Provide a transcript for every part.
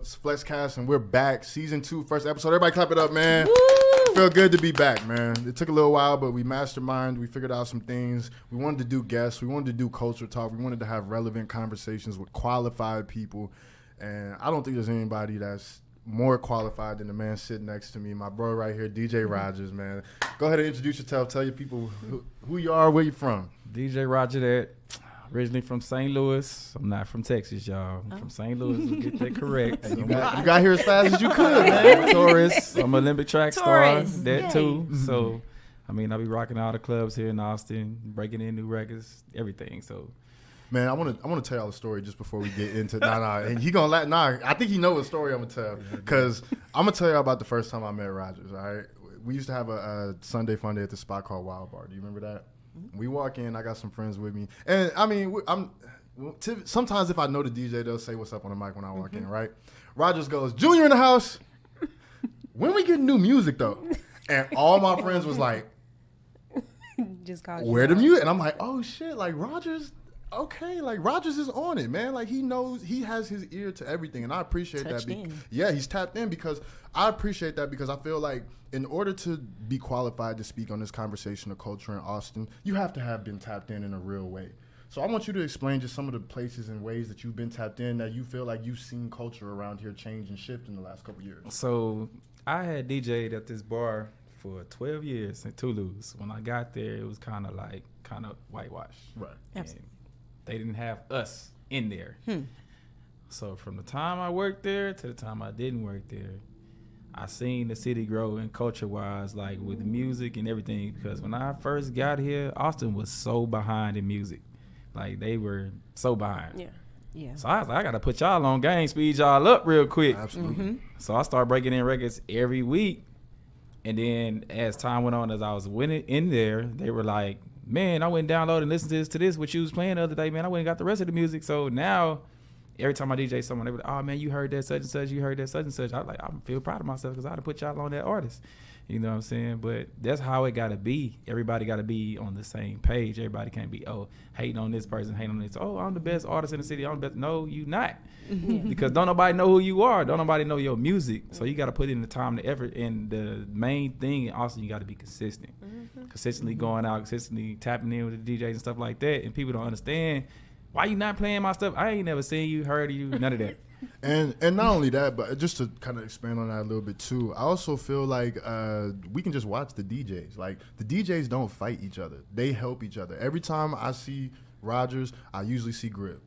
Flexcast, and we're back. Season 2, first episode. Everybody clap it up, man. Feel good to be back, man. It took a little while, but we masterminded. We figured out some things. We wanted to do guests. We wanted to do culture talk. We wanted to have relevant conversations with qualified people. And I don't think there's anybody that's more qualified than the man sitting next to me, my bro right here, DJ Rogers, man. Go ahead and introduce yourself. Tell your people who you are, where you from. DJ Roger that. Originally from St. Louis. I'm not from Texas, y'all. I'm from St. Louis. We'll get that correct. You got here as fast as you could, man. Taurus. I'm an Olympic track star. That Yay. too. So, I mean, I'll be rocking all the clubs here in Austin, breaking in new records, everything. So, man, I want to tell y'all a story just before we get into and he gonna I think he know what story I'm gonna tell, because I'm gonna tell y'all about the first time I met Rogers. All right, we used to have a Sunday fun day at the spot called Wild Bar. Do you remember that? We walk in, I got some friends with me, and I mean, sometimes if I know the DJ, they'll say what's up on the mic when I walk in, right? Rogers goes, "Junior in the house. When we get new music though?" And all my friends was like, Just called "Where the music?" And I'm like, "Oh shit, like Rogers." Okay, like Rogers is on it, man. Like he knows, he has his ear to everything, and I appreciate Touched that. in. Yeah, he's tapped in, because I appreciate that, because I feel like in order to be qualified to speak on this conversation of culture in Austin, you have to have been tapped in a real way. So I want you to explain just some of the places and ways that you've been tapped in that you feel like you've seen culture around here change and shift in the last couple years. so I had DJ'd at this bar for 12 years in Toulouse. When I got there, it was kind of whitewashed. Right. Absolutely. They didn't have us in there. So from the time I worked there to the time I didn't work there, I seen the city grow in culture-wise, like with music and everything. Because when I first got here, Austin was so behind in music. Like, they were so behind. Yeah. So I was like, I got to put y'all on game, speed y'all up real quick. Absolutely. So I started breaking in records every week. And then as time went on, as I was winning in there, they were like, man, I went and downloaded and listened to this, what you was playing the other day, man. I went and got the rest of the music. So now, every time I DJ someone, they were like, oh, man, you heard that such and such, you heard that such and such. I was like, I feel proud of myself because I done put y'all on that artist. You know what I'm saying? But that's how it got to be. Everybody got to be on the same page. Everybody can't be, hating on this person, hating on this. Oh, I'm the best artist in the city. I'm the best. No, you not. Because don't nobody know who you are. Don't nobody know your music. So you got to put in the time, the effort. And the main thing in Austin, you got to be consistent. Consistently going out, consistently tapping in with the DJs and stuff like that. And people don't understand, why you not playing my stuff? I ain't never seen you, heard of you, none of that. And not only that, but just to kind of expand on that a little bit too, I also feel like we can just watch the DJs. Like, the DJs don't fight each other. They help each other. Every time I see Rogers, I usually see Grip.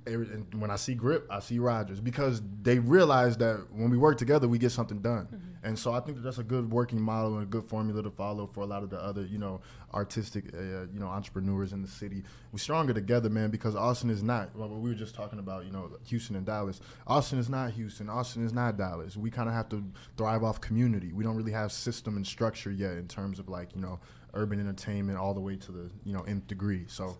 And when I see Grip, I see Rogers, because they realize that when we work together, we get something done. And so I think that that's a good working model and a good formula to follow for a lot of the other, artistic, entrepreneurs in the city. We're stronger together, man, because Austin is not, well, we were just talking about, Houston and Dallas. Austin is not Houston. Austin is not Dallas. We kind of have to thrive off community. We don't really have system and structure yet in terms of urban entertainment all the way to the, nth degree. So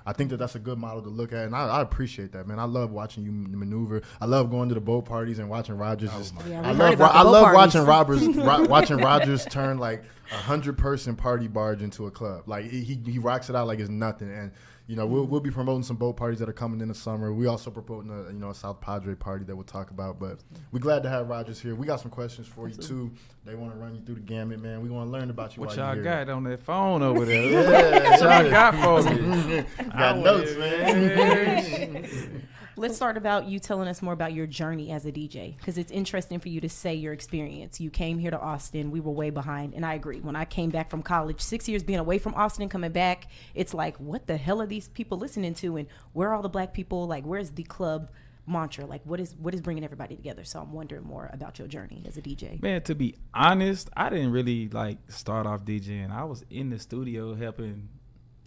I think that that's a good model to look at, and I appreciate that, man. I love watching you maneuver. I love going to the boat parties and watching Rogers. I love watching Rogers turn like 100-person party barge into a club. Like, he rocks it out like it's nothing. And we'll be promoting some boat parties that are coming in the summer. We also promoting a South Padre party that we'll talk about. But we're glad to have Rogers here. We got some questions for you too. They want to run you through the gamut, man. We want to learn about you. What while y'all you're here. got on that phone over there? Yeah, What y'all got for me? Got notes, man. Let's start about you telling us more about your journey as a DJ, because it's interesting for you to say your experience. You came here to Austin. We were way behind, and I agree. When I came back from college, 6 years being away from Austin, coming back, it's like, what the hell are these people listening to, and where are all the black people? Like, where's the club mantra? Like, what is bringing everybody together? So I'm wondering more about your journey as a DJ. Man, to be honest, I didn't really start off DJing. I was in the studio helping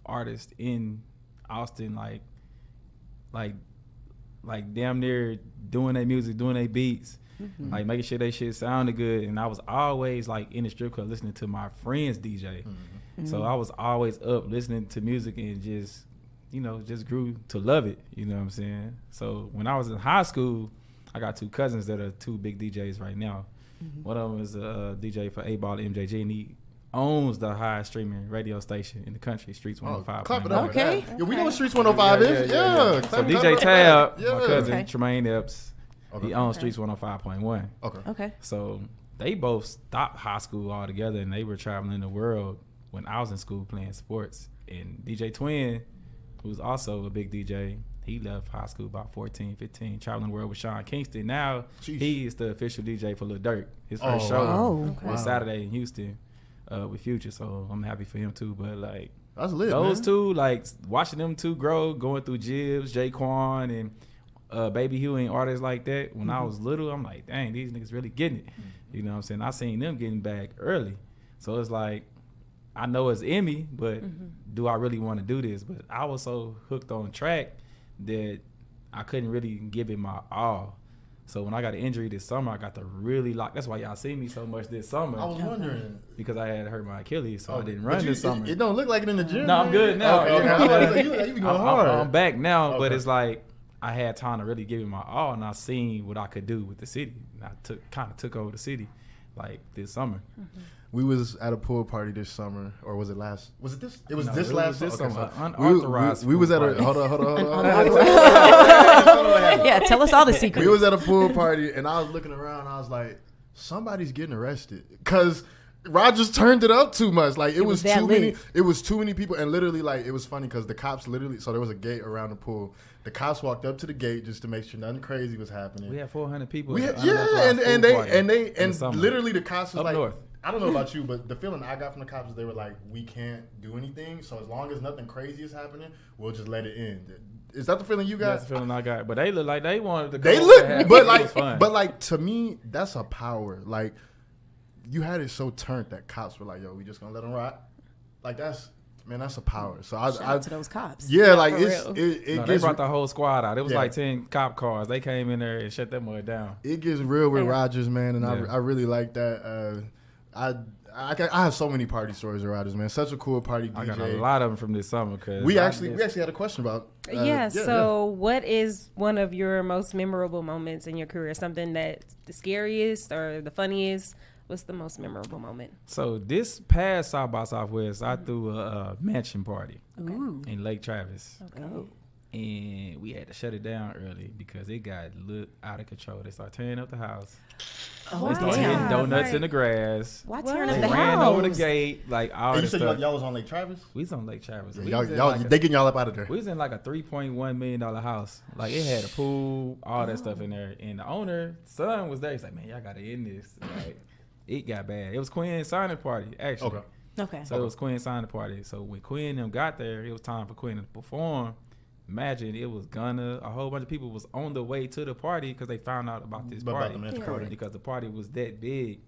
artists in Austin, like damn near doing their music, doing their beats, like making sure they shit sounded good. And I was always in the strip club listening to my friends DJ. So I was always up listening to music and just grew to love it. You know what I'm saying? So when I was in high school, I got two cousins that are two big DJs right now. One of them is a DJ for 8-Ball MJG, and he owns the highest streaming radio station in the country, Streets 105. Clap it up. Okay. Yeah, we know what Streets 105 is. Yeah. So DJ Tab, Yeah. my cousin Okay. Tremaine Epps, Okay. He owns Streets 105.1. Okay. So they both stopped high school altogether, and they were traveling the world when I was in school playing sports. And DJ Twin, who's also a big DJ, he left high school about 14, 15, traveling the world with Sean Kingston. Now he is the official DJ for Lil Durk. His first show was Saturday in Houston with Future. So I'm happy for him too. But like that's lit, those man. two, like watching them two grow, going through Jibs, Jaquan, and Baby Hugh and artists like that. When I was little, I'm like, dang, these niggas really getting it. You know what I'm saying? I seen them getting back early. So it's like, I know it's in me, but do I really want to do this? But I was so hooked on track that I couldn't really give it my all. So when I got an injury this summer, I got to really lock. That's why y'all see me so much this summer. I was wondering. Because I had hurt my Achilles, so I didn't run this summer. It don't look like it in the gym. No, I'm good now. Okay. You be going hard. I'm back now, but it's like I had time to really give it my all, and I seen what I could do with the city. And I kind of took over the city like this summer. We was at a pool party this summer, or was it last? Was it this? It was this last summer. Unauthorized. We was at a hold on. Yeah, tell us all the secrets. We was at a pool party, and I was looking around. And I was like, somebody's getting arrested because Rogers turned it up too much. Like it was too many. It was too many people, and literally, like it was funny because the cops literally. So there was a gate around the pool. The cops walked up to the gate just to make sure nothing crazy was happening. We had 400 people. And literally the cops was up like. north. I don't know about you, but the feeling I got from the cops is they were like, we can't do anything. So as long as nothing crazy is happening, we'll just let it end. Is that the feeling you got? That's the feeling I got. But they look like they wanted to go. They look, but like to me, that's a power. Like you had it so turned that cops were like, yo, we just gonna let them rock. Like that's a power. So Shout out to those cops. Yeah, like they brought the whole squad out. It was like 10 cop cars. They came in there and shut that mud down. It gets real with Rogers, man, and I really like that. I have so many party stories with Rogers, man. Such a cool party DJ. I got a lot of them from this summer. Cause we actually had a question about. What is one of your most memorable moments in your career? Something that's the scariest or the funniest? What's the most memorable moment? So this past South by Southwest, I threw a mansion party in Lake Travis. Okay. And we had to shut it down early because it got out of control. They started tearing up the house. They started hitting donuts in the grass. Why tearing up They the house? ran over the gate. Like all you this said stuff. y'all was on Lake Travis? We was on Lake Travis. Yeah, they getting y'all up out of there. We was in like a $3.1 million house. Like it had a pool, all that stuff in there. And the owner, son was there. He's like, man, y'all got to end this. Like, it got bad. It was Quinn's signing party, actually. Okay. So it was Quinn's signing party. So when Quinn and them got there, it was time for Quinn to perform. Imagine it was a whole bunch of people was on the way to the party because they found out about this party. Because the party was that big.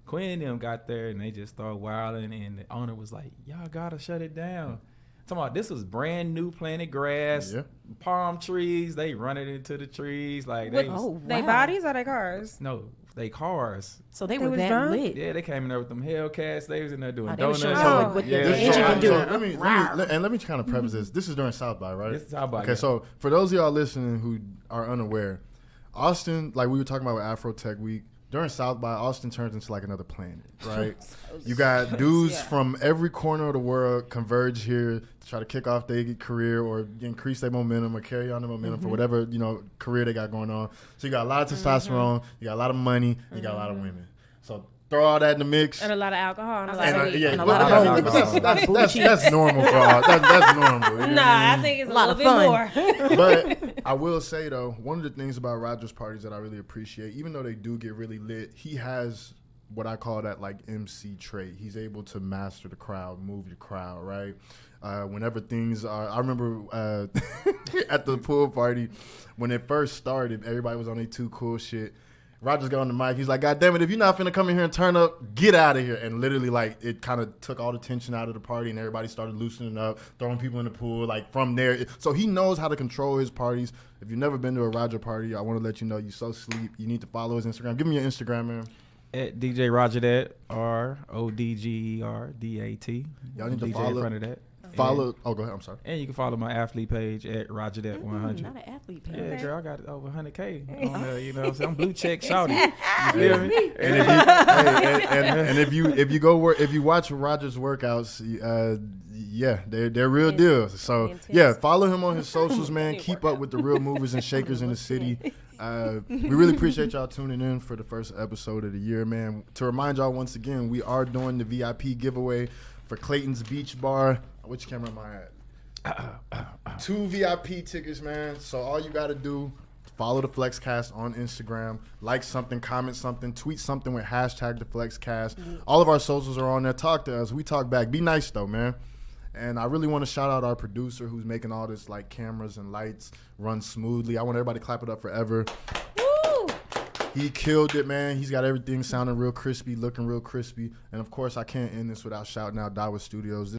Quinn and them got there and they just started wilding, and the owner was like, y'all gotta shut it down. Talking about this was brand new planted grass, palm trees. They run it into the trees. Like they bodies or they cars? No, they cars. So they were that lit. Yeah, they came in there with them Hellcats. They was in there doing donuts. What the engine can do. Let me kind of preface this. This is during South by, right? This is South by. Okay, so for those of y'all listening who are unaware, Austin, like we were talking about with Afro Tech Week, during South by, Austin turns into like another planet, right? You got dudes from every corner of the world converge here to try to kick off their career or increase their momentum or carry on the momentum for whatever, career they got going on. So you got a lot of testosterone, you got a lot of money, you got a lot of women. So throw all that in the mix. And a lot of alcohol. And a lot of that's normal for all. That's normal. I think it's a little bit more. But I will say, though, one of the things about Rogers parties that I really appreciate, even though they do get really lit, he has what I call that, like, MC trait. He's able to master the crowd, move the crowd, right? Whenever things are... I remember at the pool party, when it first started, everybody was on their too cool shit. Rogers got on the mic. He's like, God damn it, if you're not finna come in here and turn up, get out of here. And literally, like, it kind of took all the tension out of the party, and everybody started loosening up, throwing people in the pool, like, from there. So he knows how to control his parties. If you've never been to a Roger party, I want to let you know you're so sleep. You need to follow his Instagram. Give me your Instagram, man. At DJ Roger Dat, RODGERDAT. Y'all need to DJ follow. In front of that. Go ahead. I'm sorry. And you can follow my athlete page at Roger Dat 100. Not an athlete page. Yeah, girl, I got over 100K on there. You know what I'm saying? I'm blue check shouting. You feel me? And if you watch Rogers workouts, they're real deals. So follow him on his socials, man. Keep up with the real movers and shakers in the city. We really appreciate y'all tuning in for the first episode of the year, man. To remind y'all once again, we are doing the VIP giveaway for Clayton's Beach Bar. Which camera am I at? 2 VIP tickets, man. So all you got to do, follow the Flexcast on Instagram, like something, comment something, tweet something with hashtag the Flexcast. All of our socials are on there. Talk to us. We talk back. Be nice, though, man. And I really want to shout out our producer who's making all this, like, cameras and lights run smoothly. I want everybody to clap it up for Ever. Woo! He killed it, man. He's got everything sounding real crispy, looking real crispy. And, of course, I can't end this without shouting out Dawa Studios.